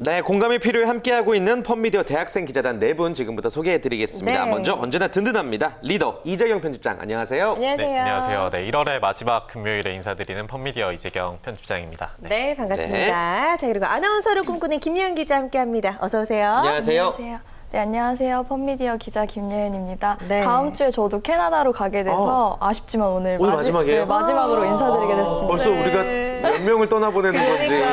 네, 공감이 필요해 함께하고 있는 펀미디어 대학생 기자단 네 분 지금부터 소개해드리겠습니다. 네. 먼저 언제나 든든합니다. 리더 이재경 편집장, 안녕하세요. 안녕하세요. 네, 안녕하세요. 네, 1월의 마지막 금요일에 인사드리는 펀미디어 이재경 편집장입니다. 네, 반갑습니다. 자, 그리고 아나운서를 꿈꾸는 김예은 기자 함께합니다. 어서 오세요. 안녕하세요. 안녕하세요. 네, 안녕하세요. 펀미디어 기자 김예은입니다. 네. 다음 주에 저도 캐나다로 가게 돼서 아쉽지만 오늘 마지막이에요? 네, 마지막으로 인사드리게 됐습니다. 벌써 우리가 몇 명을 떠나보내는 건지.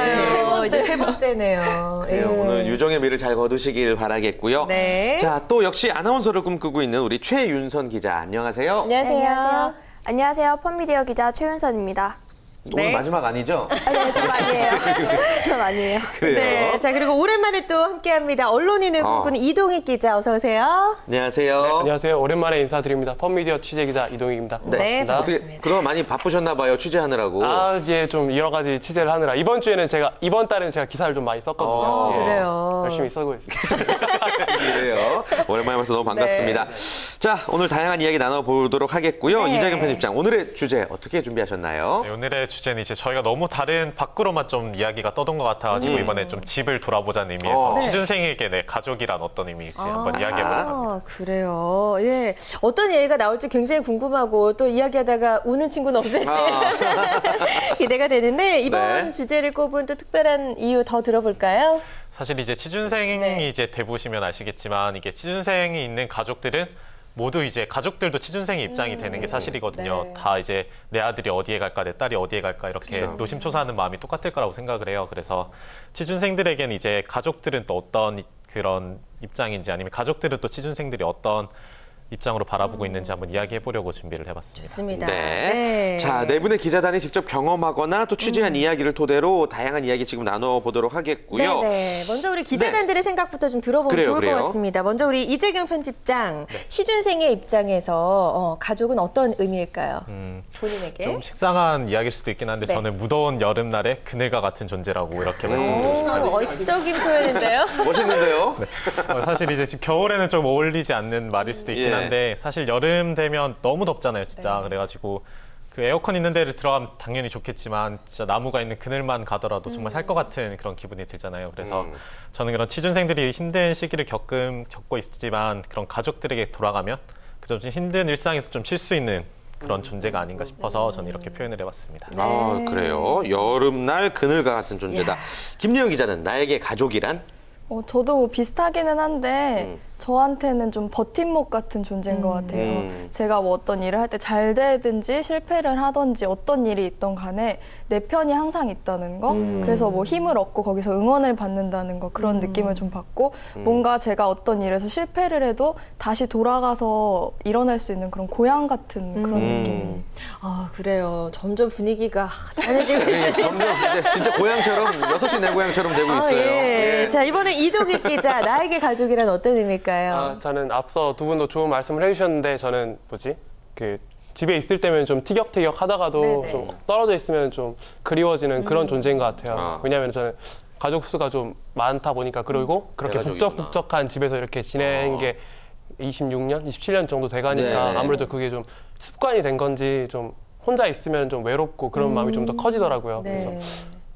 이제 세 번째네요. 네, 오늘 유정의 미를 잘 거두시길 바라겠고요. 네. 자, 또 역시 아나운서를 꿈꾸고 있는 우리 최윤선 기자, 안녕하세요. 안녕하세요. 안녕하세요. 펀미디어 기자 최윤선입니다. 오늘 네. 마지막 아니죠? 네, 전 아니에요. 전 아니에요. 그래요. 네, 자, 그리고 오랜만에 또 함께합니다. 언론인을 꿈꾸는 이동익 기자, 어서 오세요. 안녕하세요. 안녕하세요. 오랜만에 인사드립니다. 펀미디어 취재기자 이동익입니다. 네, 반갑습니다. 반갑습니다. 그동안 많이 바쁘셨나 봐요, 취재하느라고. 예, 좀 여러 가지 취재를 하느라 이번 달에는 제가 기사를 좀 많이 썼거든요. 예, 그래요. 열심히 쓰고 있습니다. 그래요. 오랜만에 봐서 너무 반갑습니다. 자, 오늘 다양한 이야기 나눠보도록 하겠고요. 네. 이재경 편집장, 오늘의 주제 어떻게 준비하셨나요? 네, 오늘의 주제는 이제 저희가 너무 다른 밖으로만 좀 이야기가 떠돈 것 같아가지고 이번에 좀 집을 돌아보자는 의미에서 네. 취준생에게 가족이란 어떤 의미일지 한번 이야기해보려고 합니다. 그래요. 예. 어떤 얘기가 나올지 굉장히 궁금하고 또 이야기하다가 우는 친구는 없을지 기대가 되는데 이번 네. 주제를 꼽은 또 특별한 이유 더 들어볼까요? 사실 이제 취준생이 네. 이제 대보시면 아시겠지만 이게 취준생이 있는 가족들은 모두 이제 가족들도 취준생의 입장이 되는 게 사실이거든요. 네. 다 이제 내 아들이 어디에 갈까, 내 딸이 어디에 갈까 이렇게 그렇죠. 노심초사하는 마음이 똑같을 거라고 생각을 해요. 그래서 취준생들에게는 이제 가족들은 또 어떤 그런 입장인지 아니면 가족들은 또 취준생들이 어떤 입장으로 바라보고 있는지 한번 이야기해보려고 준비를 해봤습니다. 좋습니다. 네. 자, 네 분의 기자단이 직접 경험하거나 또 취재한 이야기를 토대로 다양한 이야기 지금 나눠보도록 하겠고요. 네. 먼저 우리 기자단들의 생각부터 좀 들어보면 그래요, 좋을 그래요. 것 같습니다. 먼저 우리 이재경 편집장, 취준생의 입장에서 가족은 어떤 의미일까요? 본인에게. 좀 식상한 이야기일 수도 있긴 한데 네. 저는 무더운 여름날에 그늘과 같은 존재라고 이렇게 말씀드리고 싶어요. 어시적인 표현인데요. 멋있는데요? 사실 이제 지금 겨울에는 좀 어울리지 않는 말일 수도 있긴 예. 한데 사실 여름 되면 너무 덥잖아요, 진짜. 그래가지고 그 에어컨 있는 데를 들어가면 당연히 좋겠지만 진짜 나무가 있는 그늘만 가더라도 정말 살 것 같은 그런 기분이 들잖아요. 그래서 저는 그런 취준생들이 힘든 시기를 겪고 있지만 그런 가족들에게 돌아가면 그 좀 힘든 일상에서 좀 쉴 수 있는 그런 존재가 아닌가 싶어서 저는 이렇게 표현을 해봤습니다. 아, 그래요. 여름날 그늘과 같은 존재다. 김예은 기자는 나에게 가족이란? 저도 뭐 비슷하기는 한데 저한테는 좀 버팀목 같은 존재인 것 같아요. 제가 뭐 어떤 일을 할 때 잘 되든지 실패를 하든지 어떤 일이 있던 간에 내 편이 항상 있다는 거. 그래서 뭐 힘을 얻고 거기서 응원을 받는다는 거 그런 느낌을 좀 받고 뭔가 제가 어떤 일에서 실패를 해도 다시 돌아가서 일어날 수 있는 그런 고향 같은 그런 느낌. 아, 그래요. 점점 분위기가 잘해지고 있어요. 점점 진짜 고향처럼 6시 내 고향처럼 되고 있어요. 예. 자, 이번에 이동익 기자, 나에게 가족이란 어떤 의미일까요? 저는 앞서 두 분도 좋은 말씀을 해주셨는데 저는 집에 있을 때면 좀 티격태격 하다가도 네네. 좀 떨어져 있으면 좀 그리워지는 그런 존재인 것 같아요. 왜냐하면 저는 가족 수가 좀 많다 보니까 그리고 그렇게 대가족이구나. 북적북적한 집에서 이렇게 지낸 게 26년, 27년 정도 돼가니까 네. 아무래도 그게 좀 습관이 된 건지 좀 혼자 있으면 좀 외롭고 그런 마음이 좀 더 커지더라고요. 그래서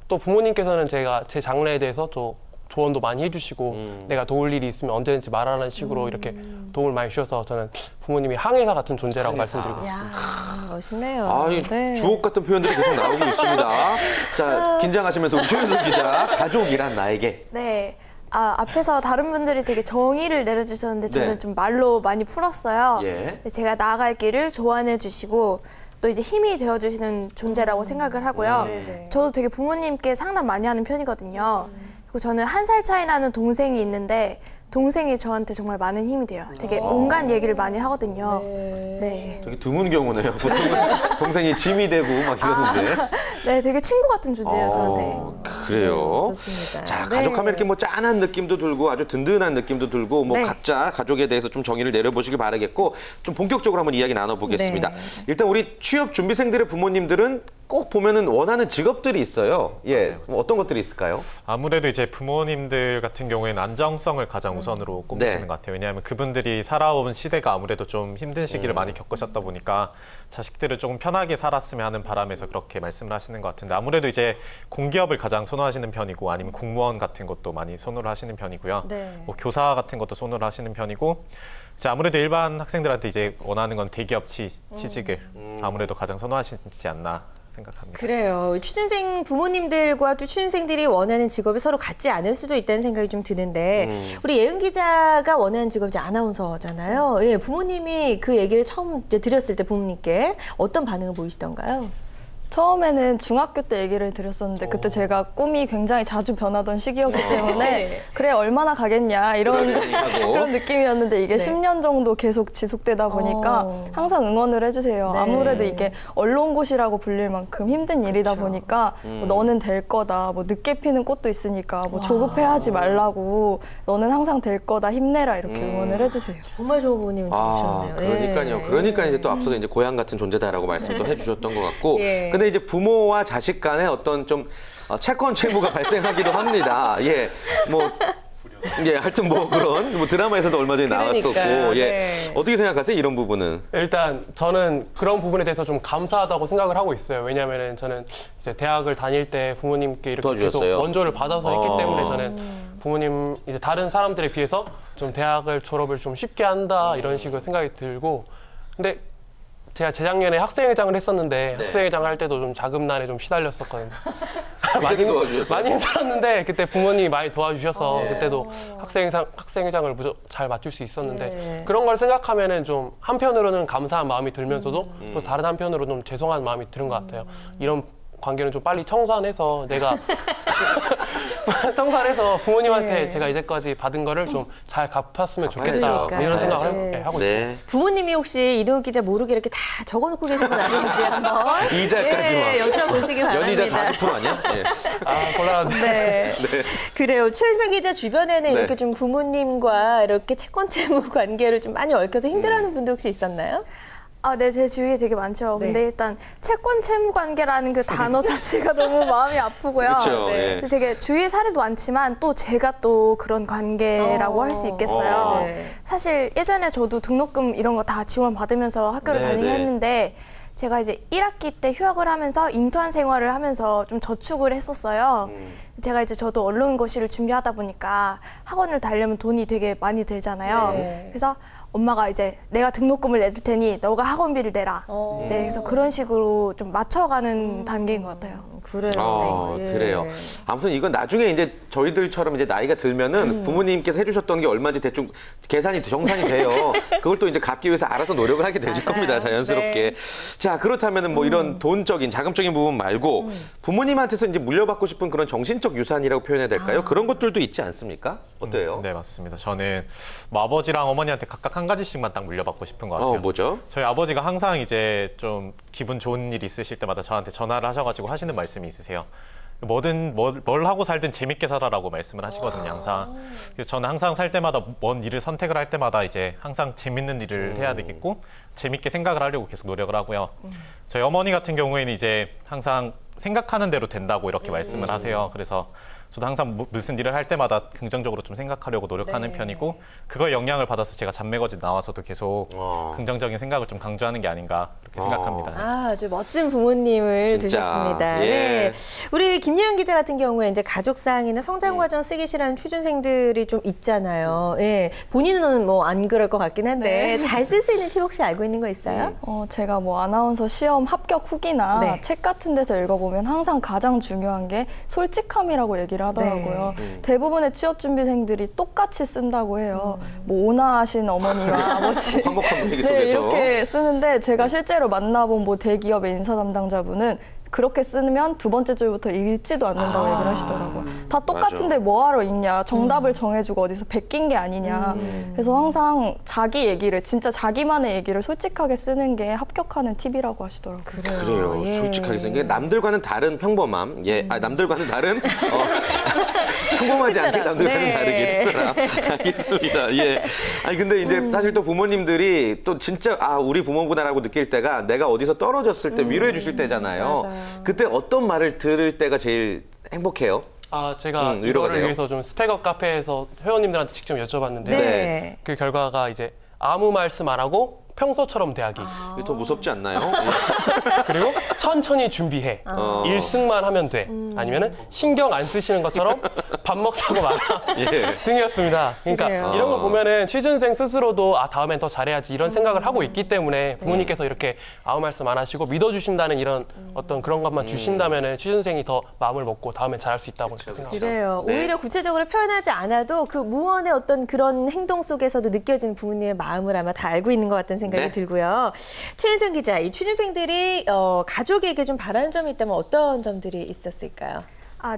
또 부모님께서는 제 장래에 대해서 좀 조언도 많이 해주시고 내가 도울 일이 있으면 언제든지 말하라는 식으로 이렇게 도움을 많이 주셔서 저는 부모님이 항해사 같은 존재라고 말씀드리고 있습니다. 야, 멋있네요. 아니, 주옥 같은 표현들이 계속 나오고 있습니다. 자, 긴장하시면서 우리 최윤선 기자, 가족이란 나에게. 네. 앞에서 다른 분들이 되게 정의를 내려주셨는데 저는 네. 좀 말로 많이 풀었어요. 예. 제가 나아갈 길을 조언해 주시고 또 이제 힘이 되어주시는 존재라고 생각을 하고요. 저도 되게 부모님께 상담 많이 하는 편이거든요. 그리고 저는 1살 차이 나는 동생이 있는데 동생이 저한테 정말 많은 힘이 돼요. 되게 온갖 얘기를 많이 하거든요. 네. 되게 드문 경우네요. 보통은 동생이 짐이 되고 막 이러는데. 네, 되게 친구 같은 존재예요, 저한테. 그래요. 좋습니다. 자, 네. 가족하면 이렇게 뭐 짠한 느낌도 들고 아주 든든한 느낌도 들고 뭐 네. 각자 가족에 대해서 좀 정의를 내려보시길 바라겠고 좀 본격적으로 한번 이야기 나눠보겠습니다. 네. 일단 우리 취업 준비생들의 부모님들은 꼭 보면은 원하는 직업들이 있어요. 예, 맞아요. 어떤 것들이 있을까요? 아무래도 이제 부모님들 같은 경우에는 안정성을 가장 우선으로 꼽으시는 네. 것 같아요. 왜냐하면 그분들이 살아온 시대가 아무래도 좀 힘든 시기를 많이 겪으셨다 보니까 자식들을 조금 편하게 살았으면 하는 바람에서 그렇게 말씀을 하시는 것 같은데 아무래도 이제 공기업을 가장 선호하시는 편이고 아니면 공무원 같은 것도 많이 선호를 하시는 편이고요. 네. 뭐 교사 같은 것도 선호를 하시는 편이고 이제 아무래도 일반 학생들한테 이제 원하는 건 대기업 취직을 아무래도 가장 선호하시지 않나 생각합니다. 그래요. 취준생 부모님들과 또 취준생들이 원하는 직업이 서로 같지 않을 수도 있다는 생각이 좀 드는데 우리 예은 기자가 원하는 직업이 이제 아나운서잖아요. 예, 부모님이 그 얘기를 처음 이제 드렸을 때 부모님께 어떤 반응을 보이시던가요? 처음에는 중학교 때 얘기를 드렸었는데 그때 제가 꿈이 굉장히 자주 변하던 시기였기 때문에 그래 얼마나 가겠냐 이런 그런 느낌이었는데 이게 네. 10년 정도 계속 지속되다 보니까 항상 응원을 해주세요. 네. 아무래도 이게 언론고시라고 불릴 만큼 힘든 일이다 보니까 뭐 너는 될 거다. 뭐 늦게 피는 꽃도 있으니까 뭐 조급해하지 말라고 너는 항상 될 거다. 힘내라 이렇게 응원을 해주세요. 정말 좋은 부모님을 아, 주셨네요. 그러니까요. 그러니까 이제 또 앞서서 이제 고향 같은 존재다라고 말씀도 해주셨던 것 같고. 예. 근데 이제 부모와 자식 간에 어떤 좀 채권 채무가 발생하기도 합니다. 예, 뭐. 예, 하여튼 뭐 그런 뭐 드라마에서도 얼마 전에 나왔었고, 그러니까, 예, 네. 어떻게 생각하세요? 이런 부분은? 일단 저는 그런 부분에 대해서 좀 감사하다고 생각을 하고 있어요. 왜냐하면 저는 이제 대학을 다닐 때 부모님께 이렇게 도와주셨어요? 계속 원조를 받아서 했기 때문에 저는 부모님 이제 다른 사람들에 비해서 좀 대학을 졸업을 좀 쉽게 한다 이런 식으로 생각이 들고, 근데 제가 재작년에 학생회장을 했었는데 네. 학생회장 할 때도 좀 자금난에 좀 시달렸었거든요. 그때도 도와주셨어요? 많이 힘들었는데 그때 부모님이 많이 도와주셔서 그때도 학생회장을 잘 맞출 수 있었는데 네. 그런 걸 생각하면은 좀 한편으로는 감사한 마음이 들면서도 또 다른 한편으로는 좀 죄송한 마음이 드는 것 같아요. 이런 관계는 좀 빨리 청산해서 내가 청산해서 부모님한테 네. 제가 이제까지 받은 거를 좀 잘 갚았으면 좋겠다 그러니까요. 이런 생각을 네. 하고 있어요. 네. 부모님이 혹시 이동욱 기자 모르게 이렇게 다 적어놓고 계신 건 아닌지 한번 이자까지 예, 여쭤보시기 바랍니다. 연이자 40% 아니야? 예. 아 곤란한데. 네. 그래요. 최은상 기자 주변에는 네. 이렇게 좀 부모님과 이렇게 채권 채무 관계를 좀 많이 얽혀서 힘들어하는 분들 혹시 있었나요? 아, 네, 제 주위에 되게 많죠. 네. 근데 일단 채권 채무 관계라는 그 단어 자체가 너무 마음이 아프고요. 그렇죠. 네. 예. 되게 주위에 사례도 많지만 또 제가 또 그런 관계라고 할 수 있겠어요. 네. 사실 예전에 저도 등록금 이런 거 다 지원 받으면서 학교를 네, 다니긴 네. 했는데 제가 이제 1학기 때 휴학을 하면서 인턴 생활을 하면서 좀 저축을 했었어요. 제가 이제 저도 언론고시를 준비하다 보니까 학원을 다니려면 돈이 되게 많이 들잖아요. 네. 그래서 엄마가 이제 내가 등록금을 내줄 테니 너가 학원비를 내라. 네, 그래서 그런 식으로 좀 맞춰가는 단계인 것 같아요. 그래요. 네. 그래요. 아무튼 이건 나중에 이제 저희들처럼 이제 나이가 들면은 부모님께서 해주셨던 게 얼마인지 대충 계산이 정산이 돼요. 그걸 또 이제 갚기 위해서 알아서 노력을 하게 되실 맞아요. 겁니다. 자연스럽게. 네. 자, 그렇다면은 뭐 이런 돈적인 자금적인 부분 말고 부모님한테서 이제 물려받고 싶은 그런 정신적 유산이라고 표현해야 될까요? 그런 것들도 있지 않습니까? 어때요? 네, 맞습니다. 저는 뭐 아버지랑 어머니한테 각각 한 가지씩만 딱 물려받고 싶은 것 같아요. 뭐죠? 저희 아버지가 항상 이제 좀 기분 좋은 일 있으실 때마다 저한테 전화를 하셔가지고 하시는 말씀이 있으세요. 뭐든 뭘 하고 살든 재밌게 살아라고 말씀을 하시거든요, 항상. 그래서 저는 항상 살 때마다 뭔 일을 선택을 할 때마다 이제 항상 재밌는 일을 해야 되겠고 재밌게 생각을 하려고 계속 노력을 하고요. 저희 어머니 같은 경우에는 이제 항상 생각하는 대로 된다고 이렇게 말씀을 하세요. 그래서 저도 항상 무슨 일을 할 때마다 긍정적으로 좀 생각하려고 노력하는 편이고 그거에 영향을 받아서 제가 잡매거진 나와서도 계속 긍정적인 생각을 좀 강조하는 게 아닌가 그렇게 생각합니다. 아, 아주 멋진 부모님을 진짜. 두셨습니다. 예. 네. 우리 김예은 기자 같은 경우에 이제 가족상이나 성장과정 쓰기 싫어하는 취준생들이 좀 있잖아요. 예. 본인은 뭐 안 그럴 것 같긴 한데 잘 쓸 수 있는 팁 혹시 알고 있는 거 있어요? 제가 뭐 아나운서 시험 합격 후기나 네. 책 같은 데서 읽어보면 항상 가장 중요한 게 솔직함이라고 얘기를 하더라고요. 대부분의 취업준비생들이 똑같이 쓴다고 해요. 뭐 온화하신 어머니와 아버지 화목한 분위기 네, 속에서. 이렇게 쓰는데 제가 실제로 만나본 뭐 대기업의 인사 담당자분은 그렇게 쓰면 두 번째 줄부터 읽지도 않는다고 얘기를 하시더라고요. 다 똑같은데 뭐하러 읽냐. 정답을 정해주고 어디서 베낀 게 아니냐. 그래서 항상 자기 얘기를 진짜 자기만의 얘기를 솔직하게 쓰는 게 합격하는 팁이라고 하시더라고요. 그래요. 예. 솔직하게 생긴 게 남들과는 다른 평범함. 예, 남들과는 다른 평범하지 않게 남들과는 네. 다르게 특별함. 알겠습니다. 예. 아니 근데 이제 사실 또 부모님들이 또 진짜 우리 부모구나라고 느낄 때가 내가 어디서 떨어졌을 때 위로해 주실 때잖아요. 맞아요. 그때 어떤 말을 들을 때가 제일 행복해요? 제가 위로가 이거를 돼요? 위해서 좀 스펙업 카페에서 회원님들한테 직접 여쭤봤는데 네. 그 결과가 이제 아무 말씀 안 하고 평소처럼 대하기. 이게 더 무섭지 않나요? 그리고 천천히 준비해. 일승만 하면 돼. 아니면은 신경 안 쓰시는 것처럼 밥 먹자고 말아. 등이었습니다. 그러니까 그래요. 이런 걸 보면은 취준생 스스로도 다음엔 더 잘해야지 이런 생각을 하고 있기 때문에 부모님께서 이렇게 아무 말씀 안 하시고 믿어주신다는 이런 어떤 그런 것만 주신다면은 취준생이 더 마음을 먹고 다음엔 잘할 수 있다고 생각합니다. 그래요. 네. 오히려 구체적으로 표현하지 않아도 그 무언의 어떤 그런 행동 속에서도 느껴지는 부모님의 마음을 아마 다 알고 있는 것 같다는 생각이 네. 들고요. 최윤승 기자, 이 취준생들이 가족에게 좀 바라는 점이 있다면 어떤 점들이 있었을까요?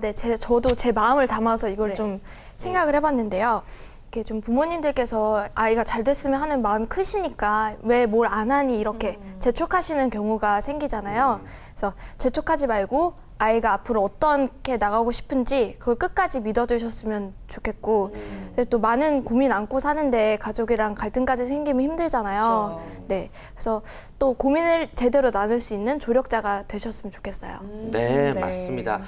네, 저도 제 마음을 담아서 이걸 좀 생각을 해봤는데요. 이렇게 좀 부모님들께서 아이가 잘 됐으면 하는 마음이 크시니까 왜 뭘 안 하니 이렇게 재촉하시는 경우가 생기잖아요. 그래서 재촉하지 말고 아이가 앞으로 어떻게 나가고 싶은지 그걸 끝까지 믿어주셨으면 좋겠고 근데 또 많은 고민 안고 사는데 가족이랑 갈등까지 생기면 힘들잖아요. 네, 그래서 또 고민을 제대로 나눌 수 있는 조력자가 되셨으면 좋겠어요. 네, 맞습니다.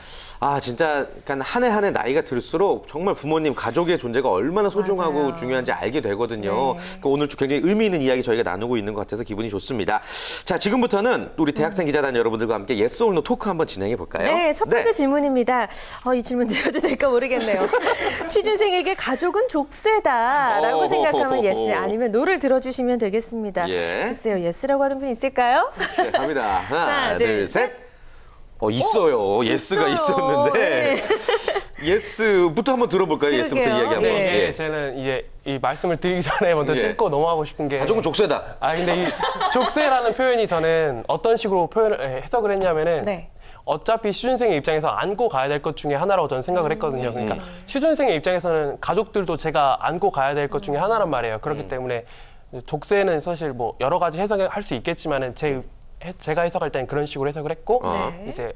진짜 그러니까 한 해 한 해 나이가 들수록 정말 부모님, 가족의 존재가 얼마나 소중하고 맞아요. 중요한지 알게 되거든요. 그러니까 오늘 굉장히 의미 있는 이야기 저희가 나누고 있는 것 같아서 기분이 좋습니다. 자, 지금부터는 우리 대학생 기자단 여러분들과 함께 예스 올 노 토크 한번 진행해 볼까요? 네, 첫 번째 질문입니다. 이 질문 드려도 될까 모르겠네요. 취준생에게 가족은 족쇄다라고 생각하면 예스, 아니면 노를 들어주시면 되겠습니다. 예. 글쎄요, 예스라고 하는 분 있을까요? 네, 갑니다. 하나, 둘, 둘, 셋. 있어요. 예스가 있었는데. 네. 예스부터 한번 들어볼까요? 예스부터 그러게요. 이야기 한번. 예. 예, 저는 이제 이 말씀을 드리기 전에 먼저 예. 짚고 넘어가고 싶은 게 가족은 족쇄다. 근데 이 족쇄라는 표현이 저는 어떤 식으로 해석을 했냐면은 네. 어차피 취준생의 입장에서 안고 가야 될 것 중에 하나라고 저는 생각을 했거든요. 그러니까 취준생의 입장에서는 가족들도 제가 안고 가야 될 것 중에 하나란 말이에요. 그렇기 때문에 족쇄는 사실 뭐 여러 가지 해석할 수 있겠지만은 제가 해석할 때는 그런 식으로 해석을 했고 이제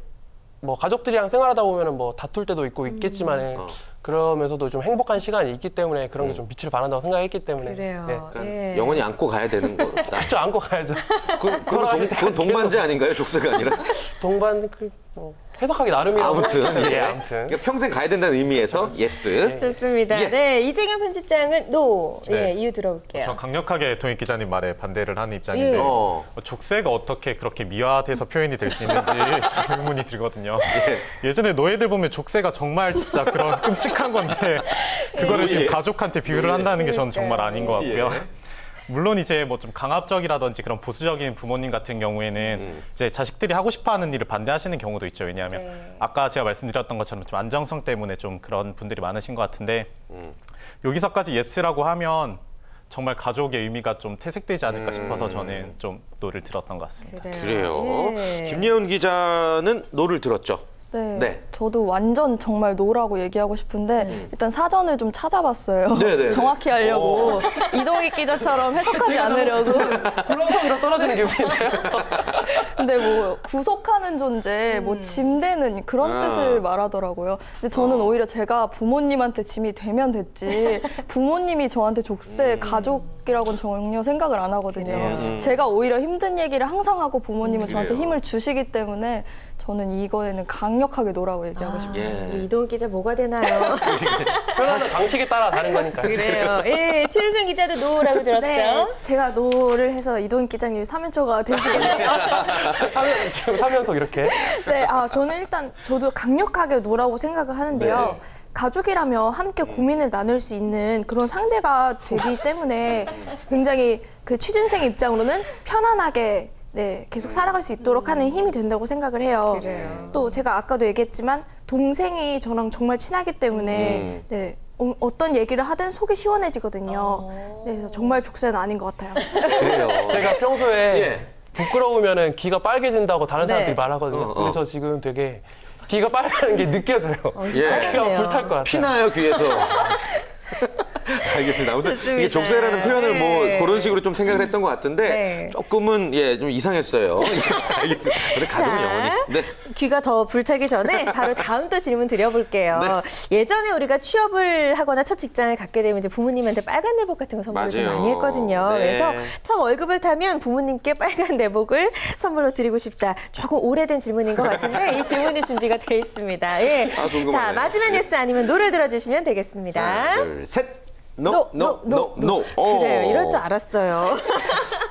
뭐 가족들이랑 생활하다 보면은 뭐 다툴 때도 있고 있겠지만은 그러면서도 좀 행복한 시간이 있기 때문에 그런 게 좀 빛을 발한다고 생각했기 때문에 그래요. 네. 그러니까 예. 영원히 안고 가야 되는 거다. 그쵸, 안고 가야죠. 그건 동반자 아닌가요? 족쇄가 아니라? 동반 해석하기 나름이라고. 아무튼. 예, 아무튼. 그러니까 평생 가야 된다는 의미에서 예스. 좋습니다. 예. 네, 이재경 편집장은 노. 네. 이유 들어볼게요. 저 강력하게 동익 기자님 말에 반대를 하는 입장인데 예. 족쇄가 어떻게 그렇게 미화돼서 표현이 될 수 있는지 좀 의문이 들거든요. 예전에 노예들 보면 족쇄가 정말 진짜 그런 끔찍한 건데 그거를 지금 가족한테 비유를 한다는 게 저는 정말 아닌 것 같고요. 물론 이제 뭐 좀 강압적이라든지 그런 보수적인 부모님 같은 경우에는 이제 자식들이 하고 싶어하는 일을 반대하시는 경우도 있죠. 왜냐하면 아까 제가 말씀드렸던 것처럼 좀 안정성 때문에 좀 그런 분들이 많으신 것 같은데 여기서까지 예스라고 하면 정말 가족의 의미가 좀 퇴색되지 않을까 싶어서 저는 좀 노를 들었던 것 같습니다. 그래요. 예. 김예은 기자는 노를 들었죠. 네, 네. 저도 완전 정말 노라고 얘기하고 싶은데 일단 사전을 좀 찾아봤어요. 네네. 정확히 하려고 이동익 기자처럼 해석하지 않으려고. 굴렁덩이로 떨어지는 기분인데요. 근데 뭐 구속하는 존재, 뭐 짐되는 그런 뜻을 말하더라고요. 근데 저는 오히려 제가 부모님한테 짐이 되면 됐지 부모님이 저한테 족쇄, 가족이라고는 전혀 생각을 안 하거든요. 제가 오히려 힘든 얘기를 항상 하고 부모님은 저한테 힘을 주시기 때문에 저는 이거에는 강력하게 노라고 얘기하고 싶어요. 우리 이동욱 기자 뭐가 되나요? 표현하는 방식에 따라 다른 거니까요. 그래요. 예, 최윤승 기자도 노라고 들었죠? 네, 제가 노를 해서 이동익 기자님이 3연초가 되시겠네요. 지금 3연속 이렇게. 네, 저는 일단 저도 강력하게 노라고 생각을 하는데요. 가족이라며 함께 고민을 나눌 수 있는 그런 상대가 되기 때문에 굉장히 그 취준생 입장으로는 편안하게 계속 살아갈 수 있도록 하는 힘이 된다고 생각을 해요. 그래요. 또 제가 아까도 얘기했지만 동생이 저랑 정말 친하기 때문에 어떤 얘기를 하든 속이 시원해지거든요. 그래서 정말 족쇄는 아닌 것 같아요. 그래요. 제가 평소에 부끄러우면은 귀가 빨개진다고 다른 사람들이 말하거든요. 어. 근데 저 지금 되게 귀가 빨개지는 게 느껴져요. 예. 귀가 불탈 것 같아요. 피나요, 귀에서. 알겠습니다. 아무튼 좋습니다. 이게 족쇄라는 표현을 뭐 네. 그런 식으로 좀 생각을 했던 것 같은데 네. 조금은 좀 이상했어요. 알겠습니다. 우리 가족은 자, 영원히. 네. 귀가 더 불타기 전에 바로 다음 또 질문 드려볼게요. 네. 예전에 우리가 취업을 하거나 첫 직장을 갖게 되면 이제 부모님한테 빨간 내복 같은 거 선물을 좀 맞아요. 많이 했거든요. 네. 그래서 첫 월급을 타면 부모님께 빨간 내복을 선물로 드리고 싶다. 조금 오래된 질문인 것 같은데 이 질문이 준비가 돼 있습니다. 예. 궁금하네요. 자, 맞으면 예스 아니면 노를 들어주시면 되겠습니다. 하나, 둘, 셋. 노. 그래요. 이럴 줄 알았어요.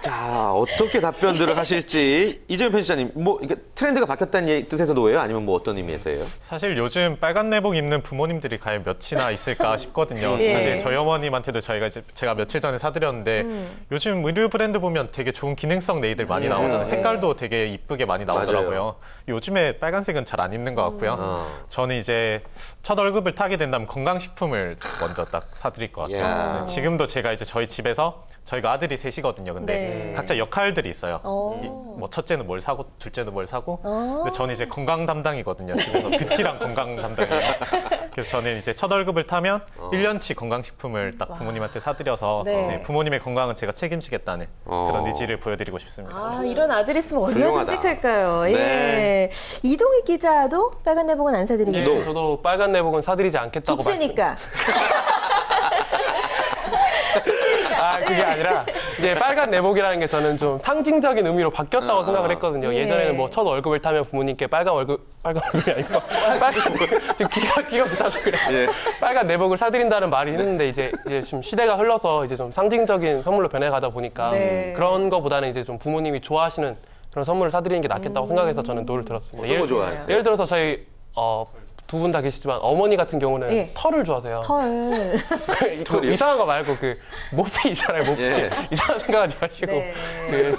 자, 어떻게 답변들을 하실지 이재현 편집자님, 뭐 이게 트렌드가 바뀌었다는 뜻에서 노예요? 아니면 뭐 어떤 의미에서예요? 사실 요즘 빨간 내복 입는 부모님들이 과연 몇이나 있을까 싶거든요. 예. 사실 저희 어머님한테도 제가 며칠 전에 사드렸는데 요즘 의류 브랜드 보면 되게 좋은 기능성 네이들 많이 나오잖아요. 색깔도 되게 이쁘게 많이 나오더라고요. 맞아요. 요즘에 빨간색은 잘 안 입는 것 같고요. 저는 이제 첫 월급을 타게 된다면 건강식품을 먼저 딱 사드릴 것 같아요. 이야. 네, 지금도 제가 이제 저희 집에서 저희가 아들이 셋이거든요. 근데 각자 역할들이 있어요. 뭐 첫째는 뭘 사고 둘째는 뭘 사고. 근데 저는 이제 건강 담당이거든요. 집에서 뷰티랑 건강 담당이에요. 그래서 저는 이제 첫 월급을 타면 1년치 건강식품을 딱 부모님한테 사드려서 네. 네, 부모님의 건강은 제가 책임지겠다는 그런 의지를 보여드리고 싶습니다. 아, 이런 아들 있으면 얼마나 훌륭하다. 끔찍할까요? 네. 예. 이동희 기자도 빨간 내복은 안 예, 사드리겠네요. 저도 빨간 내복은 사드리지 않겠다고 족쇄니까. 그게 아니라 이제 빨간 내복이라는 게 저는 좀 상징적인 의미로 바뀌었다고 생각을 했거든요. 예. 예전에는 뭐 첫 월급을 타면 부모님께 빨간 월급이 아니고 지금 귀가 붙어서 그래요. 예. 빨간 내복을 사드린다는 말이 있는데 이제 좀 시대가 흘러서 이제 좀 상징적인 선물로 변해가다 보니까 네. 그런 거보다는 이제 좀 부모님이 좋아하시는 그런 선물을 사드리는 게 낫겠다고 생각해서 저는 노를 들었습니다. 어떤 거 좋아하세요? 예를 들어서 저희 두 분 다 계시지만 어머니 같은 경우는 예. 털을 좋아하세요. 털. 그 이상한 거 말고 그 모피 있잖아요. 모피. 예. 이상한 생각하지 마시고 네.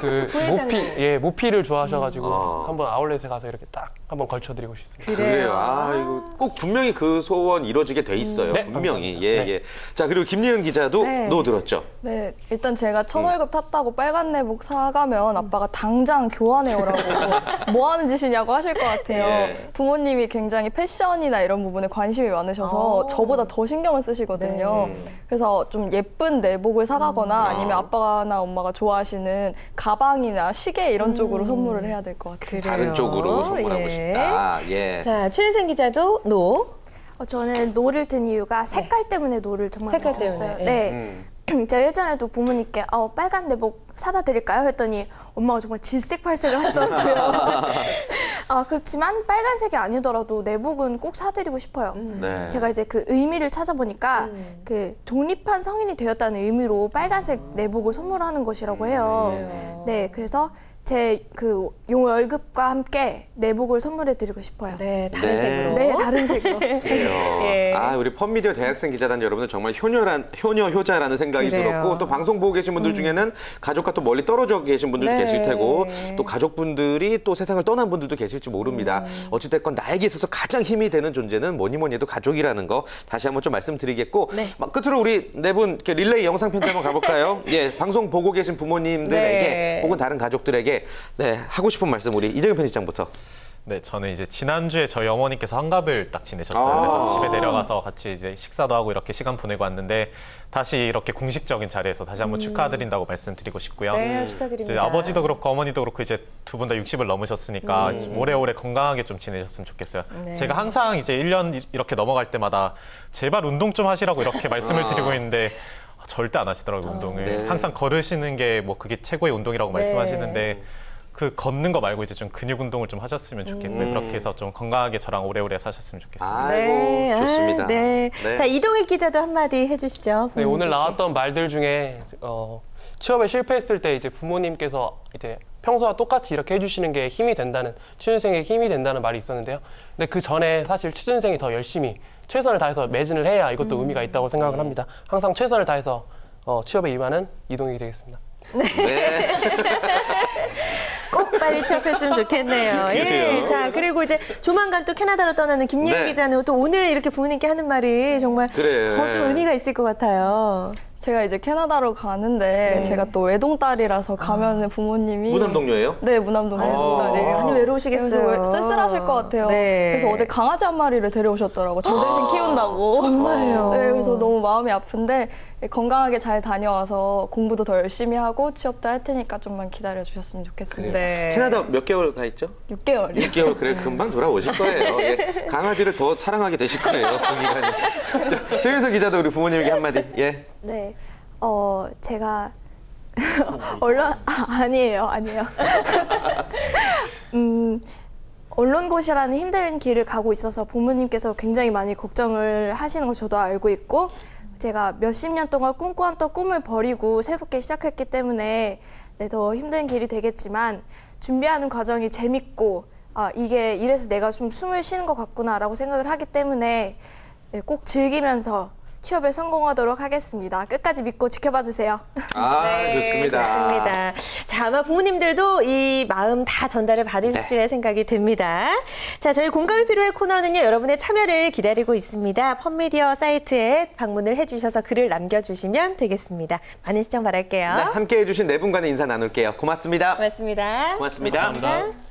그 부해상품. 모피를 좋아하셔가지고 한번 아울렛에 가서 이렇게 딱 한번 걸쳐드리고 싶습니다. 그래요. 이거 꼭 분명히 그 소원 이루어지게 돼 있어요. 네, 분명히. 감사합니다. 예. 자, 그리고 김예은 기자도 네. 노 들었죠? 네, 일단 제가 첫 월급 탔다고 빨간 내복 사가면 아빠가 당장 교환해 오라고 뭐 하는 짓이냐고 하실 것 같아요. 예. 부모님이 굉장히 패션이나 이런 부분에 관심이 많으셔서 저보다 더 신경을 쓰시거든요. 그래서 좀 예쁜 내복을 사가거나 아니면 아빠나 엄마가 좋아하시는 가방이나 시계 이런 쪽으로 선물을 해야 될 것 같아요. 다른 쪽으로 선물하고 예. 싶다. 예. 자, 최은생 기자도 노. 저는 노를 든 이유가 색깔 때문에 노를 정말 색깔 많이 들었어요. 때문에, 네. 제가 예전에도 부모님께 빨간 내복 사다 드릴까요? 했더니 엄마가 정말 질색팔색을 하시더라고요. 그렇지만 빨간색이 아니더라도 내복은 꼭 사드리고 싶어요. 네. 제가 이제 그 의미를 찾아보니까 그 독립한 성인이 되었다는 의미로 빨간색 내복을 선물하는 것이라고 해요. 네, 그래서 제 그 월급과 함께 내복을 선물해 드리고 싶어요. 네, 다른 네. 색으로. 네, 다른 색으로. 그래요. 예. 우리 펀미디어 대학생 기자단 여러분들 정말 효자라는 생각이 그래요. 들었고 또 방송 보고 계신 분들 중에는 가족과 또 멀리 떨어져 계신 분들도 네. 계실 테고 또 가족분들이 또 세상을 떠난 분들도 계실지 모릅니다. 어찌됐건 나에게 있어서 가장 힘이 되는 존재는 뭐니 해도 가족이라는 거 다시 한번 좀 말씀드리겠고 네. 끝으로 우리 네 분 릴레이 영상 편지 한번 가볼까요? 예, 방송 보고 계신 부모님들에게 네. 혹은 다른 가족들에게 하고 싶은 말씀 우리 이정현 편집장부터. 네, 저는 이제 지난주에 저희 어머니께서 환갑을 딱 지내셨어요. 그래서 집에 내려가서 같이 이제 식사도 하고 이렇게 시간 보내고 왔는데 다시 이렇게 공식적인 자리에서 다시 한번 축하드린다고 말씀드리고 싶고요. 네, 축하드립니다. 이제 아버지도 그렇고 어머니도 그렇고 이제 두 분 다 60을 넘으셨으니까 오래오래 건강하게 좀 지내셨으면 좋겠어요. 제가 항상 이제 1년 이렇게 넘어갈 때마다 제발 운동 좀 하시라고 이렇게 말씀을 드리고 있는데 절대 안 하시더라고요, 운동을. 네. 항상 걸으시는 게 뭐 그게 최고의 운동이라고 말씀하시는데 그 걷는 거 말고 이제 좀 근육 운동을 좀 하셨으면 좋겠고요. 그렇게 해서 좀 건강하게 저랑 오래오래 사셨으면 좋겠습니다. 아이고, 좋습니다. 네. 네. 자, 이동희 기자도 한마디 해주시죠. 네, 오늘 나왔던 말들 중에 취업에 실패했을 때 이제 부모님께서 이제 평소와 똑같이 이렇게 해주시는 게 힘이 된다는, 취준생에게 힘이 된다는 말이 있었는데요. 근데 그 전에 사실 취준생이 더 열심히 최선을 다해서 매진을 해야 이것도 의미가 있다고 생각을 합니다. 항상 최선을 다해서 취업에 임하는 이동익이 되겠습니다. 네. 꼭 빨리 취업했으면 좋겠네요. 예. 그래요. 자, 그리고 이제 조만간 또 캐나다로 떠나는 김예은 네. 기자는 또 오늘 이렇게 부모님께 하는 말이 정말 그래. 더 좀 의미가 있을 것 같아요. 제가 이제 캐나다로 가는데 제가 또 외동딸이라서 가면은 부모님이 무남 동료예요? 네, 무남동 외동딸이에요. 많이 외로우시겠어요. 그래서 쓸쓸하실 것 같아요. 네. 그래서 어제 강아지 한 마리를 데려오셨더라고요. 저 대신 키운다고. 정말요? 네, 그래서 너무 마음이 아픈데 건강하게 잘 다녀와서 공부도 더 열심히 하고 취업도 할 테니까 좀만 기다려 주셨으면 좋겠습니다. 네. 캐나다 몇 개월 가 있죠? 6개월이요. 6개월 그래 금방 돌아오실 거예요. 예. 강아지를 더 사랑하게 되실 거예요. 그 기간이. 최윤서 기자도 우리 부모님에게 한마디. 예. 네. 제가 아니에요. 언론고시라는 힘든 길을 가고 있어서 부모님께서 굉장히 많이 걱정을 하시는 거 저도 알고 있고, 제가 몇십 년 동안 꿈꿔왔던 꿈을 버리고 새롭게 시작했기 때문에 더 힘든 길이 되겠지만, 준비하는 과정이 재밌고 이게 이래서 내가 좀 숨을 쉬는 것 같구나라고 생각을 하기 때문에 꼭 즐기면서 취업에 성공하도록 하겠습니다. 끝까지 믿고 지켜봐 주세요. 좋습니다. 좋습니다. 자, 아마 부모님들도 이 마음 다 전달을 받으셨을 생각이 듭니다. 자, 저희 공감이 필요할 코너는요, 여러분의 참여를 기다리고 있습니다. 펀미디어 사이트에 방문을 해주셔서 글을 남겨주시면 되겠습니다. 많은 시청 바랄게요. 네, 함께해 주신 네 분과는 인사 나눌게요. 고맙습니다. 고맙습니다. 고맙습니다. 감사합니다.